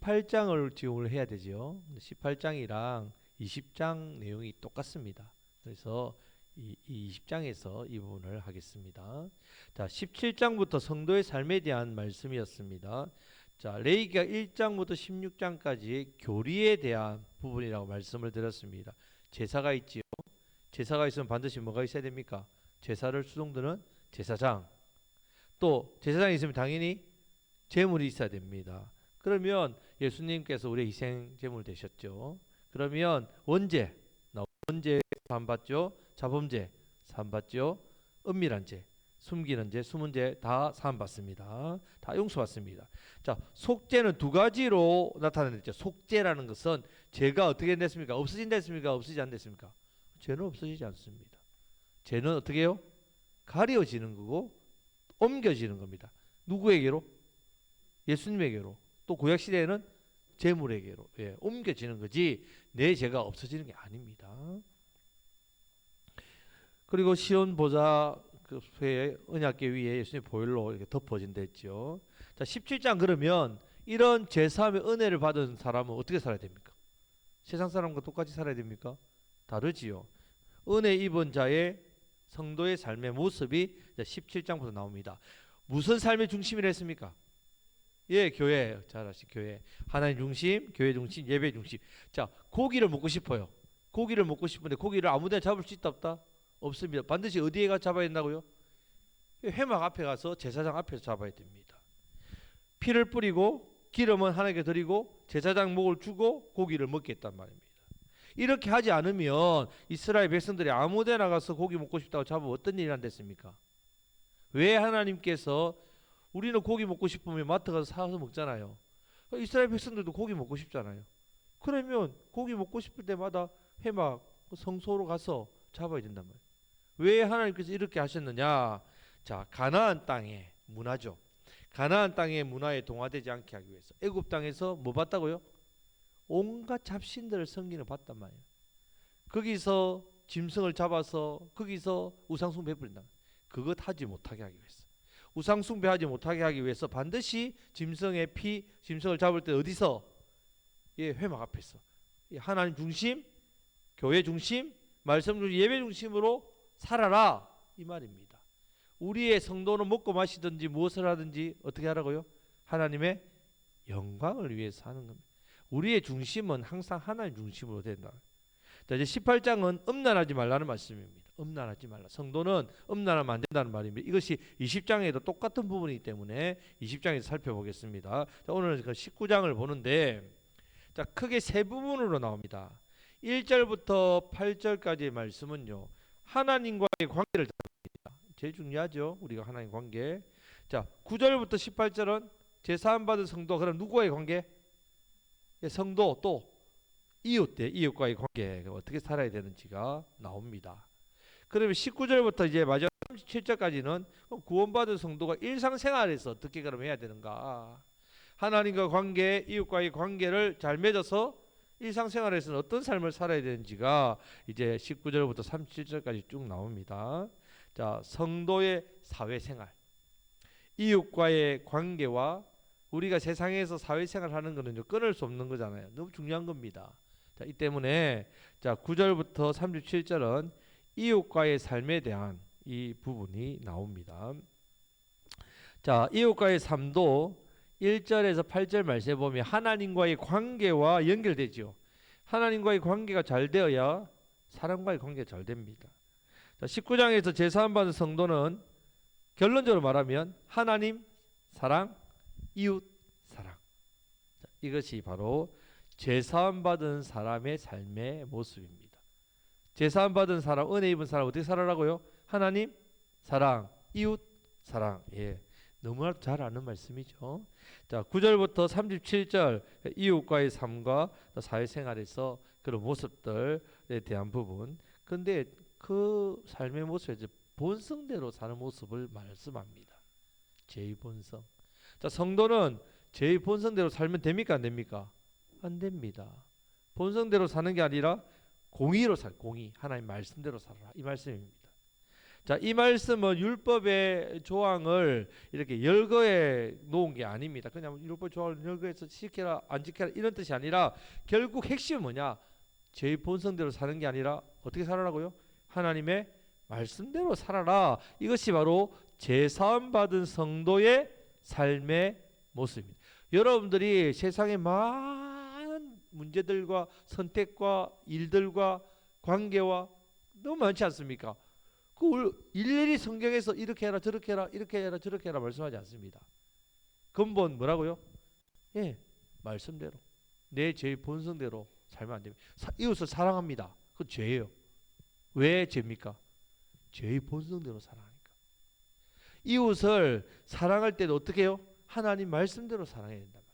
18장을 지원을 해야 되죠. 18장이랑 20장 내용이 똑같습니다. 그래서 이 20장에서 이 부분을 하겠습니다. 자, 17장부터 성도의 삶에 대한 말씀이었습니다. 자, 레위기가 1장부터 16장까지 교리에 대한 부분이라고 말씀을 드렸습니다. 제사가 있지요. 제사가 있으면 반드시 뭐가 있어야 됩니까? 제사를 수종드는 제사장. 또 제사장이 있으면 당연히 제물이 있어야 됩니다. 그러면 예수님께서 우리의 희생 제물 되셨죠. 그러면 원죄, 원죄 사함받죠. 자범죄 사함받죠. 은밀한 죄, 숨기는 죄, 숨은 죄 다 사함받습니다. 다 용서받습니다. 자, 속죄는 두 가지로 나타내죠. 속죄라는 것은 죄가 어떻게 됐습니까? 없어진다 했습니까? 없어지지 않습니까? 죄는 없어지지 않습니다. 죄는 어떻게 해요? 가려지는 거고 옮겨지는 겁니다. 누구에게로? 예수님에게로. 또 구약시대에는 제물에게로 옮겨지는 거지 내 죄가 없어지는 게 아닙니다. 그리고 시온 보좌 그 회의 언약궤 위에 예수님의 보혈로 이렇게 덮어진다 했죠. 자, 17장 그러면 이런 제사함의 은혜를 받은 사람은 어떻게 살아야 됩니까? 세상 사람과 똑같이 살아야 됩니까? 다르지요. 은혜 입은 자의 성도의 삶의 모습이 17장부터 나옵니다. 무슨 삶의 중심이라 했습니까? 예, 교회. 잘 아시 교회. 하나님 중심, 교회 중심, 예배 중심. 자, 고기를 먹고 싶어요. 고기를 먹고 싶은데 고기를 아무 데나 잡을 수 있다 없다? 없습니다. 반드시 어디에 가서 잡아야 된다고요? 회막 앞에 가서 제사장 앞에서 잡아야 됩니다. 피를 뿌리고 기름은 하나님께 드리고 제사장 목을 주고 고기를 먹겠단 말입니다. 이렇게 하지 않으면 이스라엘 백성들이 아무 데나 가서 고기 먹고 싶다고 잡으면 어떤 일이 안 됐습니까? 왜 하나님께서 우리는 고기 먹고 싶으면 마트 가서 사서 먹잖아요. 이스라엘 백성들도 고기 먹고 싶잖아요. 그러면 고기 먹고 싶을 때마다 회막 성소로 가서 잡아야 된단 말이에요. 왜 하나님께서 이렇게 하셨느냐? 자, 가나안 땅의 문화죠. 가나안 땅의 문화에 동화되지 않게 하기 위해서 애굽 땅에서 뭐 봤다고요? 온갖 잡신들을 섬기는 봤단 말이에요. 거기서 짐승을 잡아서 거기서 우상숭배 베풀린다. 그것 하지 못하게 하기 위해서. 우상숭배하지 못하게 하기 위해서 반드시 짐승의 피, 짐승을 잡을 때 어디서? 예, 회막 앞에서. 하나님 중심, 교회 중심, 말씀 중심, 예배 중심으로 살아라 이 말입니다. 우리의 성도는 먹고 마시든지 무엇을 하든지 어떻게 하라고요? 하나님의 영광을 위해서 하는 겁니다. 우리의 중심은 항상 하나님 중심으로 된다. 자, 이제 18장은 음란하지 말라는 말씀입니다. 음란하지 말라. 성도는 음란하면 안 된다는 말입니다. 이것이 20장에도 똑같은 부분이기 때문에 20장에서 살펴보겠습니다. 자, 오늘은 그 19장을 보는데 자, 크게 세 부분으로 나옵니다. 1절부터 8절까지의 말씀은요. 하나님과의 관계를 다룹니다. 제일 중요하죠. 우리가 하나님 관계. 자, 9절부터 18절은 제사함 받은 성도 그럼 누구와의 관계? 성도 또 이웃과의 관계 어떻게 살아야 되는지가 나옵니다. 그러면 19절부터 이제 마지막 37절까지는 구원받은 성도가 일상생활에서 어떻게 그럼 해야 되는가? 하나님과 관계, 이웃과의 관계를 잘 맺어서 일상생활에서는 어떤 삶을 살아야 되는지가 이제 19절부터 37절까지 쭉 나옵니다. 자, 성도의 사회생활, 이웃과의 관계와 우리가 세상에서 사회생활 하는 거는 끊을 수 없는 거잖아요. 너무 중요한 겁니다. 자, 이 때문에 자, 9절부터 37절은 이웃과의 삶에 대한 이 부분이 나옵니다. 자, 이웃과의 삶도 1절에서 8절 말씀에 보면 하나님과의 관계와 연결되죠. 하나님과의 관계가 잘 되어야 사람과의 관계가 잘 됩니다. 자, 19장에서 제사함 받은 성도는 결론적으로 말하면 하나님 사랑, 이웃 사랑. 자, 이것이 바로 제사함 받은 사람의 삶의 모습입니다. 제사함 받은 사람, 은혜 입은 사람 어떻게 살아라고요? 하나님 사랑, 이웃 사랑. 예. 너무나 잘 아는 말씀이죠. 자, 9절부터 37절 이웃과의 삶과 사회생활에서 그런 모습들에 대한 부분. 근데 그 삶의 모습에 본성대로 사는 모습을 말씀합니다. 제 본성. 자, 성도는 제 본성대로 살면 됩니까? 안 됩니까? 안 됩니다. 본성대로 사는 게 아니라 공의로 공의. 하나님 말씀대로 살아라. 이 말씀입니다. 자, 이 말씀은 율법의 조항을 이렇게 열거해 놓은 게 아닙니다. 그냥 율법 조항을 열거해서 지켜라 안 지켜라 이런 뜻이 아니라 결국 핵심은 뭐냐? 제 본성대로 사는 게 아니라 어떻게 살아라고요? 하나님의 말씀대로 살아라. 이것이 바로 제사함 받은 성도의 삶의 모습입니다. 여러분들이 세상의 많은 문제들과 선택과 일들과 관계와 너무 많지 않습니까? 그 일일이 성경에서 이렇게 해라 저렇게 해라 이렇게 해라 저렇게 해라 말씀하지 않습니다. 근본 뭐라고요? 예, 말씀대로 내 제 본성대로 살면 안 됩니다. 이웃을 사랑합니다. 그건 죄예요. 왜 죄입니까? 죄의 본성대로 사랑하니까. 이웃을 사랑할 때도 어떻게 해요? 하나님 말씀대로 사랑해야 된단 말이에요.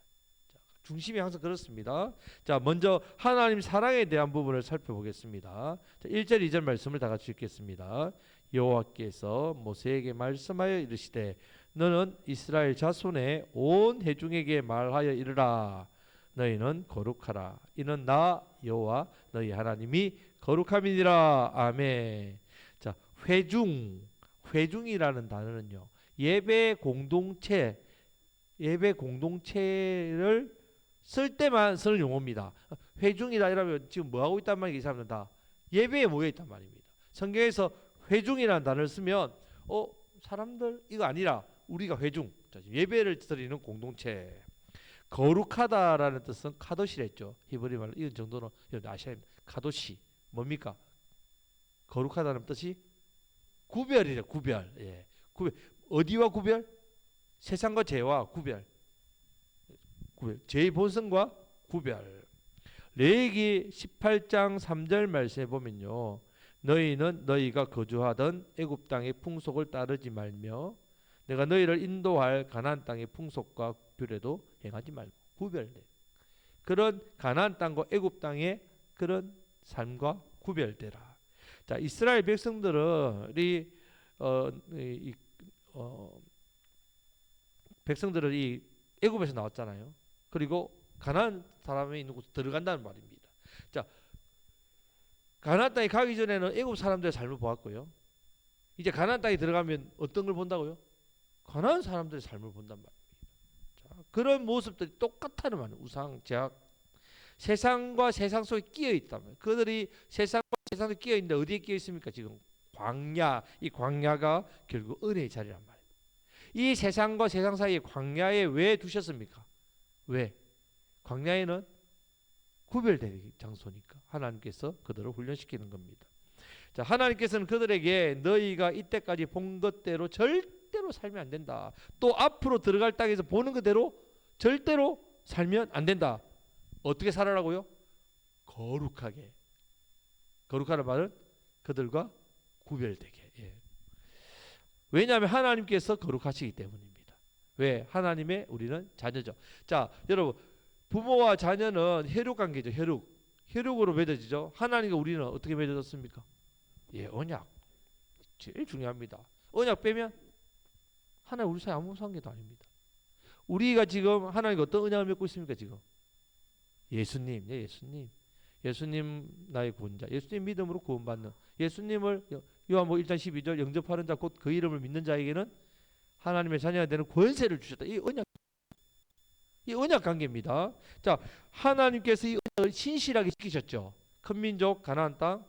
자, 중심이 항상 그렇습니다. 자, 먼저 하나님 사랑에 대한 부분을 살펴보겠습니다. 자, 1절 2절 말씀을 다 같이 읽겠습니다. 여호와께서 모세에게 말씀하여 이르시되 너는 이스라엘 자손의 온 회중에게 말하여 이르라. 너희는 거룩하라. 이는 나 여호와 너희 하나님이 거룩함이니라. 아멘. 자, 회중이라는 단어는요. 예배 공동체를 쓸 때만 쓰는 용어입니다. 회중이라 이러면 지금 뭐 하고 있단 말이에요? 이 사람들 다 예배에 모여 있단 말입니다. 성경에서 회중이라는 단어를 쓰면 사람들 이거 아니라 우리가 회중, 예배를 드리는 공동체. 거룩하다라는 뜻은 카도시랬죠. 히브리 말로 이런 정도는 아셔야 됩니다. 카도시 뭡니까? 거룩하다는 뜻이 구별이래. 구별. 예. 구별. 어디와 구별? 세상과 죄와 구별. 죄의 본성과 구별. 레위기 18장 3절 말씀에 보면요. 너희는 너희가 거주하던 애굽 땅의 풍속을 따르지 말며 내가 너희를 인도할 가나안 땅의 풍속과 규례도 행하지 말고 구별돼. 그런 가나안 땅과 애굽 땅의 그런 삶과 구별되라. 자, 이스라엘 백성들이 백성들은 이 애굽에서 나왔잖아요. 그리고 가나안 사람이 있는 곳에 들어간다는 말입니다. 자, 가나안 땅에 가기 전에는 애굽 사람들의 삶을 보았고요. 이제 가나안 땅에 들어가면 어떤 걸 본다고요? 가나안 사람들의 삶을 본단 말입니다. 자, 그런 모습들이 똑같다는 말이에요. 우상, 제약, 세상과 세상 속에 끼어 있다면 그들이 세상과 세상 속에 끼어 있는데 어디에 끼어 있습니까? 지금 광야, 이 광야가 결국 은혜의 자리란 말이에요. 이 세상과 세상 사이에 광야에 왜 두셨습니까? 왜? 광야에는 구별된 장소니까 하나님께서 그들을 훈련시키는 겁니다. 자, 하나님께서는 그들에게 너희가 이때까지 본 것대로 절대로 살면 안 된다. 또 앞으로 들어갈 땅에서 보는 그대로 절대로 살면 안 된다. 어떻게 살아라고요? 거룩하게. 거룩하는 말은 그들과 구별되게. 예. 왜냐하면 하나님께서 거룩하시기 때문입니다. 왜? 하나님의 우리는 자녀죠. 자, 여러분 부모와 자녀는 혈육관계죠. 혈육으로 맺어지죠. 하나님과 우리는 어떻게 맺어졌습니까? 예, 언약. 제일 중요합니다. 언약 빼면 하나님 우리 사이 아무 관계도 아닙니다. 우리가 지금 하나님과 어떤 언약을 맺고 있습니까? 지금 예수님, 예수님 나의 구원자, 예수님 믿음으로 구원받는, 예수님을 요한복음 1장 12절 영접하는 자 곧 그 이름을 믿는 자에게는 하나님의 자녀가 되는 권세를 주셨다. 이 언약 관계입니다. 자, 하나님께서 이 언약을 신실하게 지키셨죠. 큰 민족 가나안 땅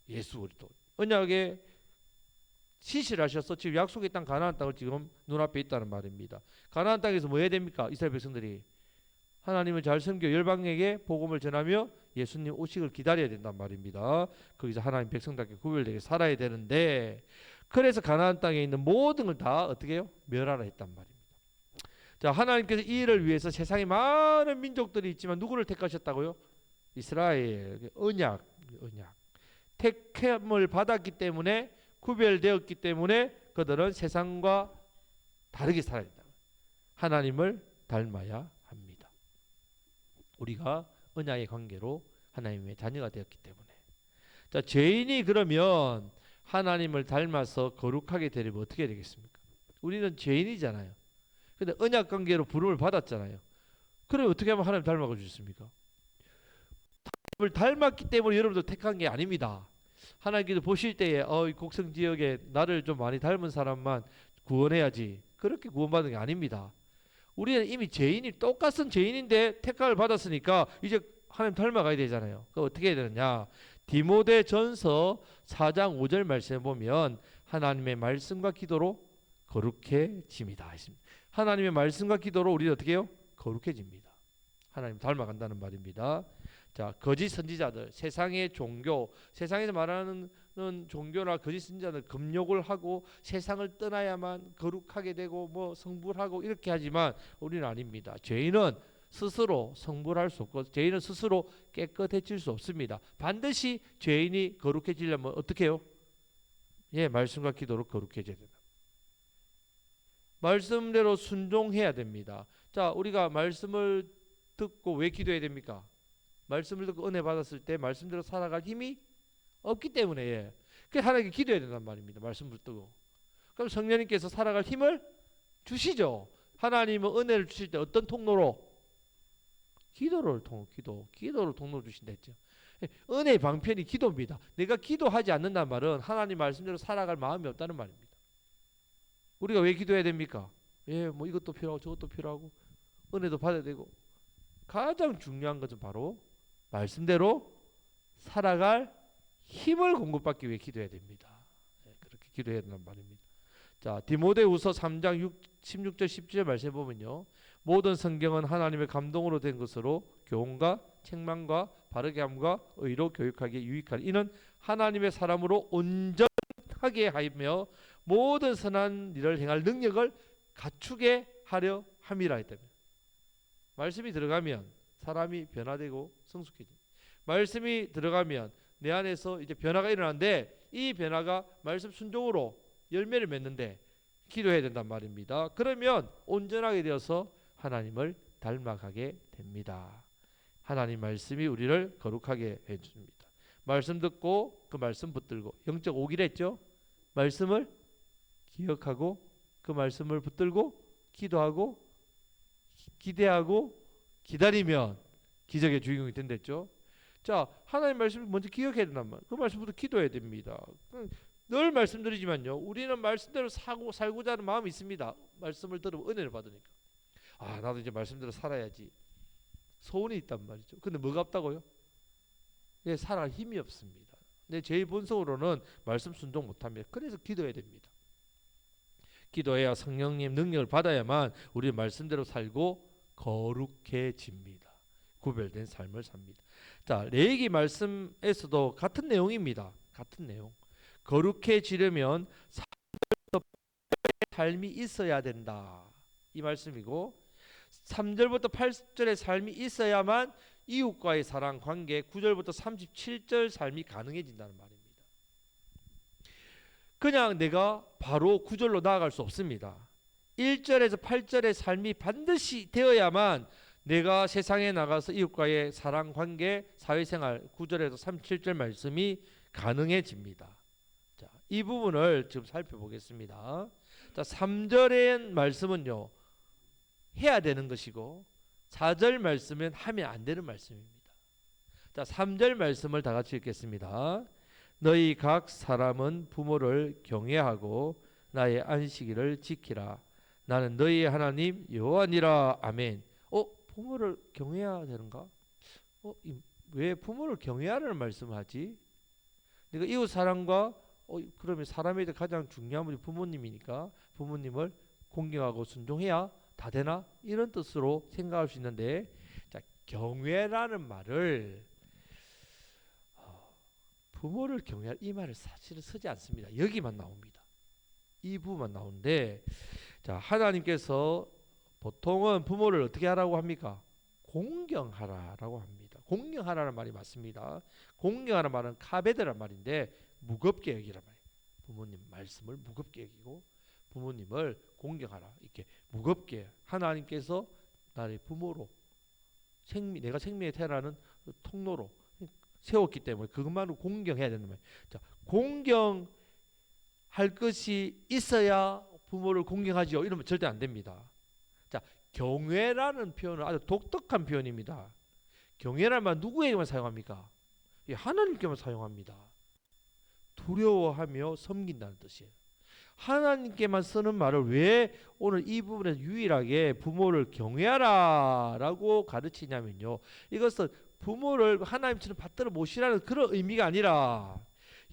예수 그리스도 언약에 신실하셔서 지금 약속의 땅 가나안 땅을 지금 눈앞에 있다는 말입니다. 가나안 땅에서 뭐 해야 됩니까? 이스라엘 백성들이 하나님을 잘 섬겨 열방에게 복음을 전하며 예수님 오시기를 기다려야 된단 말입니다. 거기서 하나님 백성답게 구별되게 살아야 되는데, 그래서 가나안 땅에 있는 모든 걸 다 어떻게 해요? 멸하라 했단 말입니다. 자, 하나님께서 이 일을 위해서 세상에 많은 민족들이 있지만 누구를 택하셨다고요? 이스라엘. 언약. 택함을 받았기 때문에, 구별되었기 때문에 그들은 세상과 다르게 살아야 된다. 하나님을 닮아야 합니다. 우리가 언약의 관계로 하나님의 자녀가 되었기 때문에. 자, 죄인이 그러면 하나님을 닮아서 거룩하게 되려면 어떻게 되겠습니까? 우리는 죄인이잖아요. 근데 언약 관계로 부름을 받았잖아요. 그럼 어떻게 하면 하나님 닮아가 주셨습니까? 하나님을 닮았기 때문에 여러분들 택한 게 아닙니다. 하나님께서 보실 때에 이 곡성 지역에 나를 좀 많이 닮은 사람만 구원해야지. 그렇게 구원받는 게 아닙니다. 우리는 이미 죄인이 똑같은 죄인인데 택함을 받았으니까 이제 하나님 닮아가야 되잖아요. 그 어떻게 해야 되느냐? 디모데전서 4장 5절 말씀에 보면 하나님의 말씀과 기도로 거룩해집니다. 하나님의 말씀과 기도로 우리는 어떻게 해요? 거룩해집니다. 하나님 닮아간다는 말입니다. 자, 거짓 선지자들, 세상의 종교, 세상에서 말하는 종교나 거짓 선지자들 금욕을 하고 세상을 떠나야만 거룩하게 되고 뭐 성불하고 이렇게 하지만 우리는 아닙니다. 죄인은 스스로 성불할 수 없고 죄인은 스스로 깨끗해질 수 없습니다. 반드시 죄인이 거룩해지려면 어떻게 해요? 예, 말씀과 기도로 거룩해져야 된다. 말씀대로 순종해야 됩니다. 자, 우리가 말씀을 듣고 왜 기도해야 됩니까? 말씀을 듣고 은혜 받았을 때 말씀대로 살아갈 힘이 없기 때문에 예. 그 하나님께 기도해야 된단 말입니다. 말씀을 듣고. 그럼 성령님께서 살아갈 힘을 주시죠. 하나님은 은혜를 주실 때 어떤 통로로? 기도를 통로로 주신다 했죠. 은혜의 방편이 기도입니다. 내가 기도하지 않는다는 말은 하나님 말씀대로 살아갈 마음이 없다는 말입니다. 우리가 왜 기도해야 됩니까? 예, 뭐 이것도 필요하고 저것도 필요하고 은혜도 받아야 되고 가장 중요한 것은 바로 말씀대로 살아갈 힘을 공급받기 위해 기도해야 됩니다. 예, 그렇게 기도해야 된단 말입니다. 자, 디모데후서 3장 16절 17절 말씀해 보면요. 모든 성경은 하나님의 감동으로 된 것으로 교훈과 책망과 바르게 함과 의로 교육하기에 유익하니 이는 하나님의 사람으로 온전하게 하며 모든 선한 일을 행할 능력을 갖추게 하려 함이라 했다면 말씀이 들어가면 사람이 변화되고 성숙해집니다. 말씀이 들어가면 내 안에서 이제 변화가 일어나는데 이 변화가 말씀 순종으로 열매를 맺는데 기도해야 된단 말입니다. 그러면 온전하게 되어서 하나님을 닮아가게 됩니다. 하나님 말씀이 우리를 거룩하게 해줍니다. 말씀 듣고 그 말씀 붙들고 영적 오기를 했죠. 말씀을 기억하고 그 말씀을 붙들고 기도하고 기대하고 기다리면 기적의 주인공이 된댔죠. 자, 하나님 말씀을 먼저 기억해야 된단 말이에요. 그 말씀부터 기도해야 됩니다. 늘 말씀드리지만요. 우리는 말씀대로 살고자 하는 마음이 있습니다. 말씀을 들으면 은혜를 받으니까. 아, 나도 이제 말씀대로 살아야지. 소원이 있단 말이죠. 근데 뭐가 없다고요? 예, 살아갈 힘이 없습니다. 근데 제 본성으로는 말씀 순종 못합니다. 그래서 기도해야 됩니다. 기도해야 성령님 능력을 받아야만 우리 말씀대로 살고 거룩해집니다. 구별된 삶을 삽니다. 자, 레위기 말씀에서도 같은 내용입니다. 같은 내용. 거룩해지려면 삶이 있어야 된다. 이 말씀이고 3절부터 8절의 삶이 있어야만 이웃과의 사랑 관계 9절부터 37절 삶이 가능해진다는 말입니다. 그냥 내가 바로 9절로 나아갈 수 없습니다. 1절에서 8절의 삶이 반드시 되어야만 내가 세상에 나가서 이웃과의 사랑 관계 사회생활 9절에서 37절 말씀이 가능해집니다. 자, 이 부분을 지금 살펴보겠습니다. 자, 3절의 말씀은요. 해야 되는 것이고 4절 말씀은 하면 안 되는 말씀입니다. 자, 3절 말씀을 다 같이 읽겠습니다. 너희 각 사람은 부모를 경외하고 나의 안식일을 지키라. 나는 너희의 하나님 여호와니라. 아멘. 부모를 경외해야 되는가? 왜 부모를 경외하라는 말씀을 하지? 내가 이웃 사랑과 그러면 사람에게 가장 중요한 분이 부모님이니까 부모님을 공경하고 순종해야 다 되나? 이런 뜻으로 생각할 수 있는데, 자, 경외라는 말을 부모를 경외할 이 말을 사실은 쓰지 않습니다. 여기만 나옵니다. 이 부분만 나오는데, 자, 하나님께서 보통은 부모를 어떻게 하라고 합니까? 공경하라라고 합니다. 공경하라는 말이 맞습니다. 공경하라는 말은 카베드란 말인데 무겁게 여기란 말이에요. 부모님 말씀을 무겁게 여기고 부모님을 공경하라. 이렇게 무겁게 하나님께서 나의 부모로 내가 생명의 태어나는 통로로 세웠기 때문에 그것만으로 공경해야 된단 말이에요. 자, 공경할 것이 있어야 부모를 공경하지요. 이러면 절대 안 됩니다. 자, 경외라는 표현은 아주 독특한 표현입니다. 경외라는 말 누구에게만 사용합니까? 하나님께만 사용합니다. 두려워하며 섬긴다는 뜻이에요. 하나님께만 쓰는 말을 왜 오늘 이 부분에서 유일하게 부모를 경외하라라고 가르치냐면요. 이것은 부모를 하나님처럼 받들어 모시라는 그런 의미가 아니라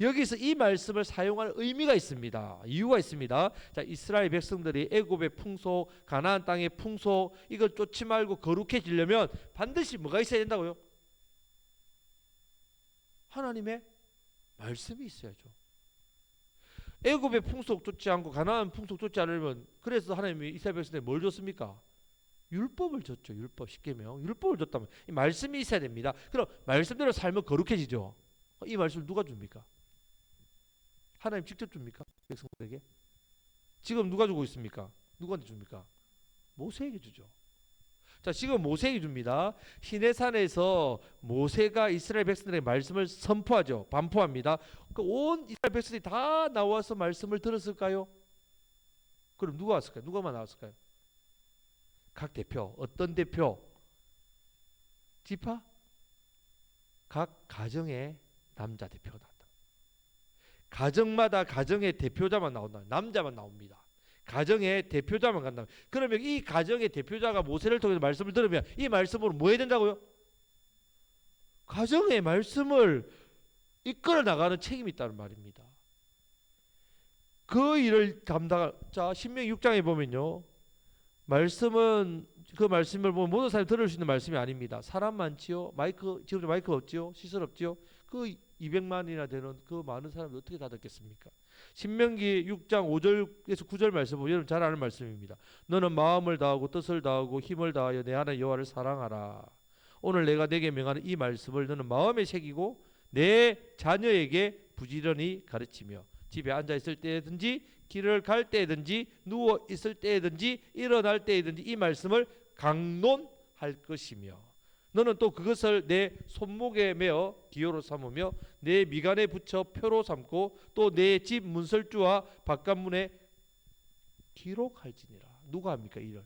여기서 이 말씀을 사용할 의미가 있습니다. 이유가 있습니다. 자, 이스라엘 백성들이 애굽의 풍속, 가나안 땅의 풍속 이걸 쫓지 말고 거룩해지려면 반드시 뭐가 있어야 된다고요? 하나님의 말씀이 있어야죠. 애굽의 풍속 쫓지 않고 가나안 풍속 쫓지 않으면 그래서 하나님이 이스라엘 백성들에게 뭘 줬습니까? 율법을 줬죠. 율법 10계명 율법을 줬다면 이 말씀이 있어야 됩니다. 그럼 말씀대로 살면 거룩해지죠. 이 말씀을 누가 줍니까? 하나님 직접 줍니까? 백성들에게? 지금 누가 주고 있습니까? 누구한테 줍니까? 모세에게 주죠. 자, 지금 모세에게 줍니다. 시내산에서 모세가 이스라엘 백성들에게 말씀을 선포하죠. 반포합니다. 온 이스라엘 백성들이 다 나와서 말씀을 들었을까요? 그럼 누가 왔을까요? 누가만 나왔을까요? 각 대표. 어떤 대표? 지파? 각 가정의 남자 대표다. 가정마다 가정의 대표자만 나온다. 남자만 나옵니다. 가정의 대표자만 간다. 그러면 이 가정의 대표자가 모세를 통해서 말씀을 들으면 이 말씀으로 뭐 해야 된다고요? 가정의 말씀을 이끌어 나가는 책임이 있다는 말입니다. 그 일을 담당할 자 신명기 6장에 보면요. 말씀은 그 말씀을 보면 모든 사람이 들을 수 있는 말씀이 아닙니다. 사람 많지요. 지금 마이크 없지요. 시설 없지요. 그 200만이나 되는 그 많은 사람이 어떻게 다 듣겠습니까? 신명기 6장 5절에서 9절 말씀 보면 여러분 잘 아는 말씀입니다. 너는 마음을 다하고 뜻을 다하고 힘을 다하여 내 하나님 여호와를 사랑하라. 오늘 내가 내게 명하는 이 말씀을 너는 마음에 새기고 내 자녀에게 부지런히 가르치며 집에 앉아 있을 때든지 길을 갈 때든지 누워 있을 때든지 일어날 때든지 이 말씀을 강론할 것이며 너는 또 그것을 내 손목에 메어 기호로 삼으며 내 미간에 붙여 표로 삼고 또 내 집 문설주와 바깥문에 기록할지니라. 누가 합니까? 이를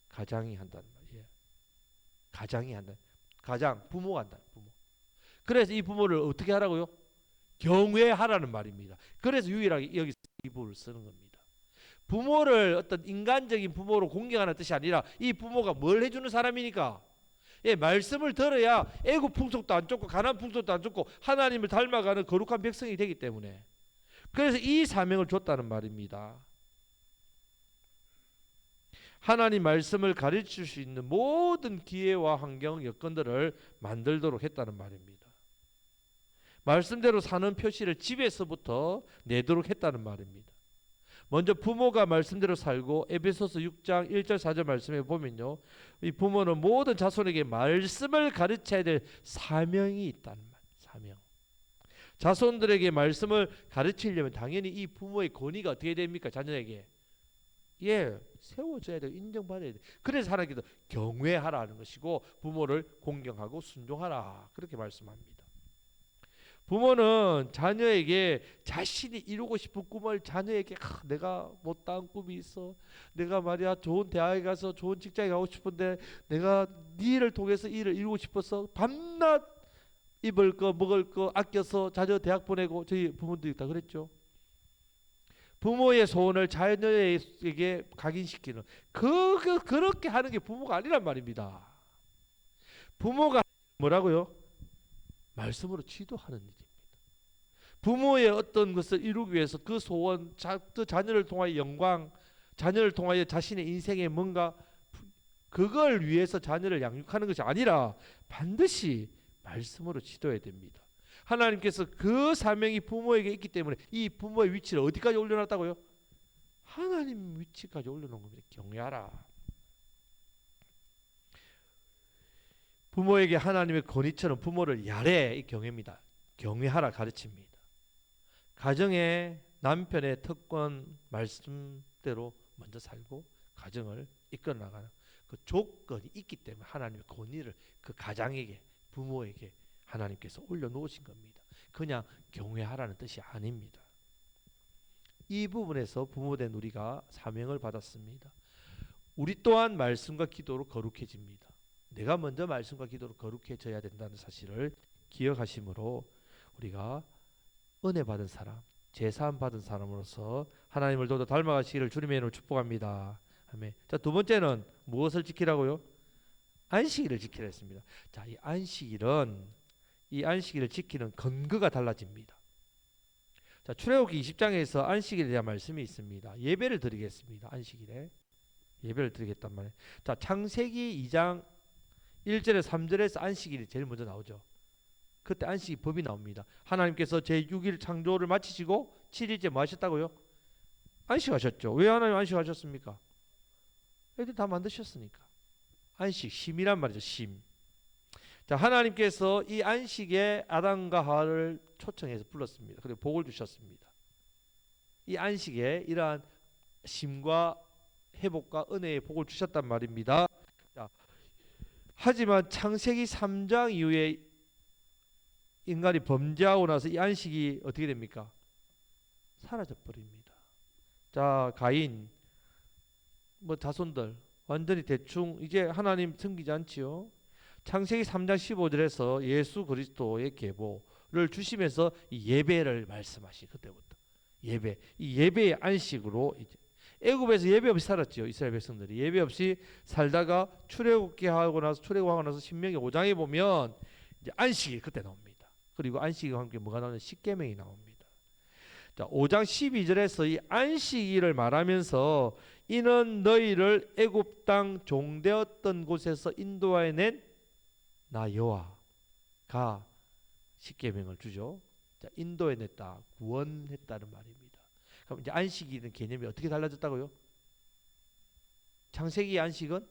가장이 한다는 말이에요. 가장이 한다. 가장 부모가 한다. 부모. 그래서 이 부모를 어떻게 하라고요? 경외하라는 말입니다. 그래서 유일하게 여기 이 부분을 쓰는 겁니다. 부모를 어떤 인간적인 부모로 공경하는 뜻이 아니라 이 부모가 뭘 해주는 사람이니까 예, 말씀을 들어야 애굽 풍속도 안 쫓고 가나안 풍속도 안 쫓고 하나님을 닮아가는 거룩한 백성이 되기 때문에 그래서 이 사명을 줬다는 말입니다. 하나님 말씀을 가르칠 수 있는 모든 기회와 환경 여건들을 만들도록 했다는 말입니다. 말씀대로 사는 표시를 집에서부터 내도록 했다는 말입니다. 먼저 부모가 말씀대로 살고 에베소서 6장 1절 4절 말씀에 보면요. 이 부모는 모든 자손에게 말씀을 가르쳐야 될 사명이 있다는 말. 사명. 자손들에게 말씀을 가르치려면 당연히 이 부모의 권위가 어떻게 됩니까? 자녀에게. 예, 세워져야 돼. 인정받아야 돼. 그래서 하나님께서 경외하라는 것이고 부모를 공경하고 순종하라. 그렇게 말씀합니다. 부모는 자녀에게 자신이 이루고 싶은 꿈을 자녀에게 내가 못다한 꿈이 있어. 내가 말이야 좋은 대학에 가서 좋은 직장에 가고 싶은데 내가 네 일을 통해서 이 일을 이루고 싶어서 밤낮 입을 거 먹을 거 아껴서 자녀 대학 보내고 저희 부모들이 다 그랬죠. 부모의 소원을 자녀에게 각인시키는 그렇게 하는 게 부모가 아니란 말입니다. 부모가 뭐라고요? 말씀으로 지도하는 일입니다. 부모의 어떤 것을 이루기 위해서 그 소원, 그 자녀를 통하여 영광, 자녀를 통하여 자신의 인생에 뭔가 그걸 위해서 자녀를 양육하는 것이 아니라 반드시 말씀으로 지도해야 됩니다. 하나님께서 그 사명이 부모에게 있기 때문에 이 부모의 위치를 어디까지 올려놨다고요? 하나님 위치까지 올려놓은 겁니다. 경외하라. 부모에게 하나님의 권위처럼 부모를 야래, 이 경외입니다. 경외하라 가르칩니다. 가정의 남편의 특권 말씀대로 먼저 살고 가정을 이끌어 나가는 그 조건이 있기 때문에 하나님의 권위를 그 가장에게 부모에게 하나님께서 올려놓으신 겁니다. 그냥 경외하라는 뜻이 아닙니다. 이 부분에서 부모된 우리가 사명을 받았습니다. 우리 또한 말씀과 기도로 거룩해집니다. 내가 먼저 말씀과 기도로 거룩해져야 된다는 사실을 기억하심으로 우리가 은혜 받은 사람, 제사함 받은 사람으로서 하나님을 더 닮아가시기를 주님의 이름으로 축복합니다. 아멘. 자, 두 번째는 무엇을 지키라고요? 안식일을 지키라 했습니다. 자, 이 안식일을 지키는 근거가 달라집니다. 자, 출애굽기 20장에서 안식일에 대한 말씀이 있습니다. 예배를 드리겠습니다. 안식일에 예배를 드리겠단 말이에요. 자, 창세기 2장 1절에 3절에서 안식일이 제일 먼저 나오죠. 그때 안식일 법이 나옵니다. 하나님께서 제6일 창조를 마치시고 7일째 뭐 하셨다고요? 안식하셨죠. 왜 하나님 안식하셨습니까? 애들 다 만드셨으니까. 안식, 쉼이란 말이죠. 쉼. 자, 하나님께서 이 안식에 아담과 하와를 초청해서 불렀습니다. 그리고 복을 주셨습니다. 이 안식에 이러한 쉼과 회복과 은혜의 복을 주셨단 말입니다. 자, 하지만 창세기 3장 이후에 인간이 범죄하고 나서 이 안식이 어떻게 됩니까? 사라져 버립니다. 자, 가인 뭐 자손들 완전히 대충 이제 하나님 섬기지 않지요. 창세기 3장 15절에서 예수 그리스도의 계보를 주시면서 이 예배를 말씀하시. 그때부터 예배, 이 예배의 안식으로 이제 애굽에서 예배 없이 살았지요. 이스라엘 백성들이 예배 없이 살다가 출애굽하고 나서 신명기 5장에 보면 이제 안식이 그때 나옵니다. 그리고 안식과 함께 뭐가 나오냐? 십계명이 나옵니다. 자, 5장 12절에서 이 안식일을 말하면서 이는 너희를 애굽 땅 종되었던 곳에서 인도하여 낸 나 여호와가 십계명을 주죠. 자, 인도해 냈다, 구원했다는 말입니다. 그럼 이제 안식일은 개념이 어떻게 달라졌다고요? 창세기 안식은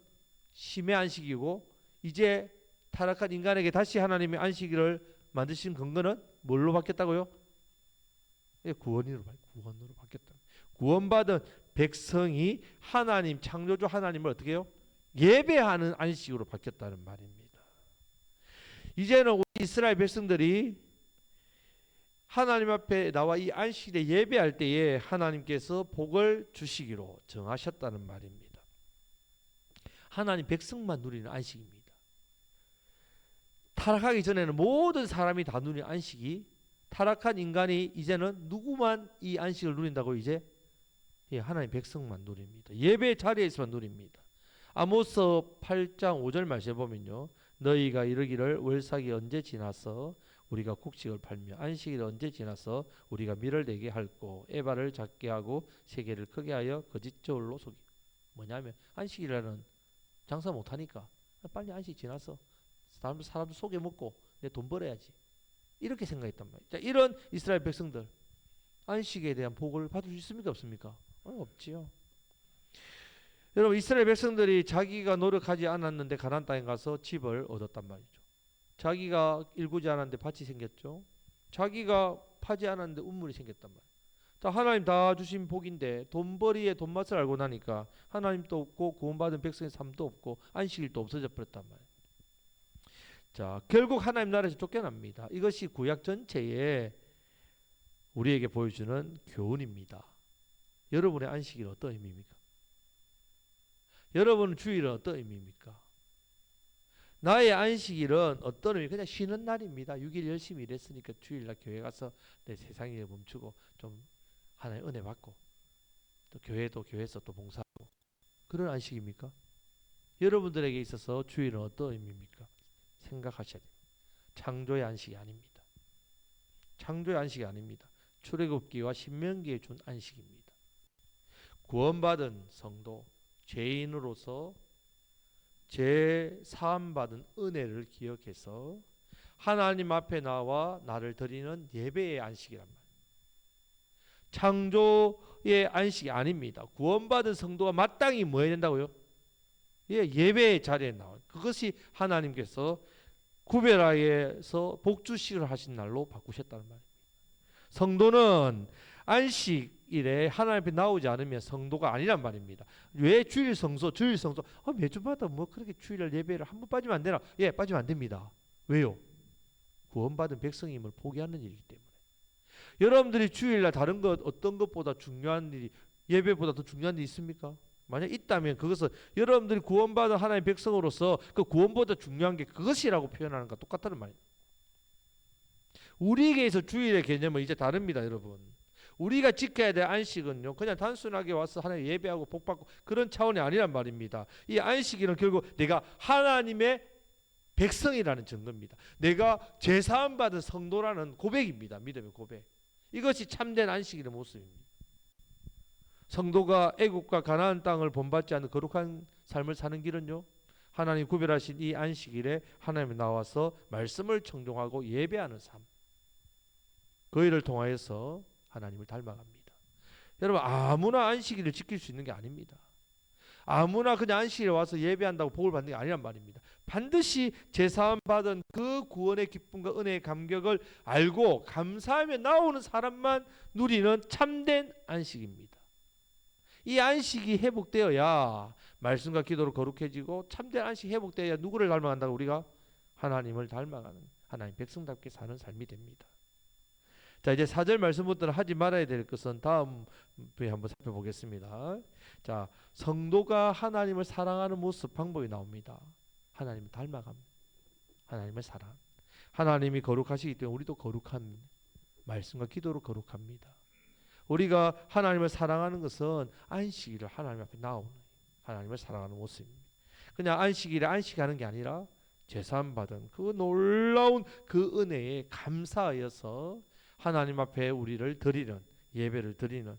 쉼의 안식이고 이제 타락한 인간에게 다시 하나님의 안식일을 만드신 근거는 뭘로 바뀌었다고요? 구원으로 바뀌었다. 구원받은 백성이 하나님 창조주 하나님을 어떻게 해요? 예배하는 안식으로 바뀌었다는 말입니다. 이제는 우리 이스라엘 백성들이 하나님 앞에 나와 이 안식일에 예배할 때에 하나님께서 복을 주시기로 정하셨다는 말입니다. 하나님 백성만 누리는 안식입니다. 타락하기 전에는 모든 사람이 다 누리는 안식이 타락한 인간이 이제는 누구만 이 안식을 누린다고 이제 하나님 백성만 누립니다. 예배 자리에 있으면 누립니다. 아모스 8장 5절 말씀에 보면요. 너희가 이르기를 월삭이 언제 지나서 우리가 곡식을 팔며 안식일이 언제 지나서 우리가 밀을 내게 할고 에바를 작게 하고 세계를 크게 하여 거짓 저울로 속이. 뭐냐면 안식일에는 장사 못하니까 빨리 안식 지나서 사람들 속여 먹고 내 돈 벌어야지. 이렇게 생각했단 말이에요. 자, 이런 이스라엘 백성들 안식에 대한 복을 받을 수 있습니까? 없습니까? 없지요. 여러분 이스라엘 백성들이 자기가 노력하지 않았는데 가나안 땅에 가서 집을 얻었단 말이죠. 자기가 일구지 않았는데 밭이 생겼죠. 자기가 파지 않았는데 우물이 생겼단 말이에요. 다 하나님 다 주신 복인데 돈벌이의 돈맛을 알고 나니까 하나님도 없고 구원받은 백성의 삶도 없고 안식일도 없어져 버렸단 말이에요. 자, 결국 하나님 나라에서 쫓겨납니다. 이것이 구약 전체에 우리에게 보여주는 교훈입니다. 여러분의 안식일은 어떤 의미입니까? 여러분의 주일은 어떤 의미입니까? 나의 안식일은 어떤 의미? 그냥 쉬는 날입니다. 6일 열심히 일했으니까 주일날 교회 가서 내 세상 일 멈추고 좀 하나의 은혜 받고 또 교회에서 또 봉사하고 그런 안식입니까? 여러분들에게 있어서 주일은 어떤 의미입니까? 생각하셔야 돼요. 창조의 안식이 아닙니다. 창조의 안식이 아닙니다. 출애굽기와 신명기에 준 안식입니다. 구원받은 성도, 죄인으로서 사함받은 은혜를 기억해서 하나님 앞에 나와 나를 드리는 예배의 안식이란 말이에요. 창조의 안식이 아닙니다. 구원받은 성도가 마땅히 뭐 해야 된다고요? 예배의 자리에 나와요. 그것이 하나님께서 구별하여서 복주식을 하신 날로 바꾸셨다는 말입니다. 성도는 안식일에 하나님 앞에 나오지 않으면 성도가 아니란 말입니다. 왜 주일 성소 매주마다 뭐 그렇게 주일날 예배를 한 번 빠지면 안 되나? 빠지면 안 됩니다. 왜요? 구원받은 백성임을 포기하는 일이기 때문에. 여러분들이 주일날 다른 것 어떤 것보다 중요한 일이 예배보다 더 중요한 일이 있습니까? 만약 있다면 그것은 여러분들이 구원받은 하나님의 백성으로서 그 구원보다 중요한 게 그것이라고 표현하는 것과 똑같다는 말이에요. 우리에게서 주일의 개념은 이제 다릅니다, 여러분. 우리가 지켜야 될 안식은요, 그냥 단순하게 와서 하나님 예배하고 복받고 그런 차원이 아니란 말입니다. 이 안식일은 결국 내가 하나님의 백성이라는 증거입니다. 내가 죄사함 받은 성도라는 고백입니다. 믿음의 고백. 이것이 참된 안식일의 모습입니다. 성도가 애국과 가나안 땅을 본받지 않는 거룩한 삶을 사는 길은요, 하나님 구별하신 이 안식일에 하나님이 나와서 말씀을 청종하고 예배하는 삶, 그 일을 통하여서 하나님을 닮아갑니다. 여러분, 아무나 안식일을 지킬 수 있는 게 아닙니다. 아무나 그냥 안식일에 와서 예배한다고 복을 받는 게 아니란 말입니다. 반드시 제사함 받은 그 구원의 기쁨과 은혜의 감격을 알고 감사하며 나오는 사람만 누리는 참된 안식입니다. 이 안식이 회복되어야 말씀과 기도로 거룩해지고, 참된 안식이 회복되어야 누구를 닮아간다고? 우리가 하나님을 닮아가는, 하나님 백성답게 사는 삶이 됩니다. 자, 이제 4절 말씀부터는 하지 말아야 될 것은 다음에 한번 살펴보겠습니다. 자, 성도가 하나님을 사랑하는 모습, 방법이 나옵니다. 하나님을 닮아감, 하나님을 사랑. 하나님이 거룩하시기 때문에 우리도 거룩합니다. 말씀과 기도로 거룩합니다. 우리가 하나님을 사랑하는 것은 안식일을 하나님 앞에 나오는, 하나님을 사랑하는 모습입니다. 그냥 안식일에 안식하는 게 아니라 제사함 받은 그 놀라운 그 은혜에 감사하여서 하나님 앞에 우리를 드리는, 예배를 드리는,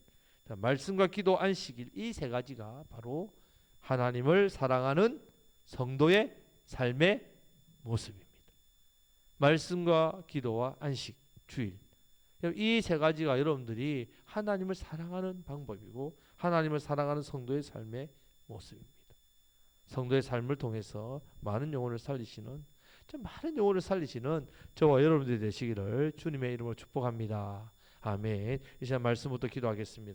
말씀과 기도, 안식일, 이 세 가지가 바로 하나님을 사랑하는 성도의 삶의 모습입니다. 말씀과 기도와 안식, 주일, 이 세 가지가 여러분들이 하나님을 사랑하는 방법이고 하나님을 사랑하는 성도의 삶의 모습입니다. 성도의 삶을 통해서 많은 영혼을 살리시는, 많은 영혼을 살리시는 저와 여러분들이 되시기를 주님의 이름으로 축복합니다. 아멘. 이 시간 말씀부터 기도하겠습니다.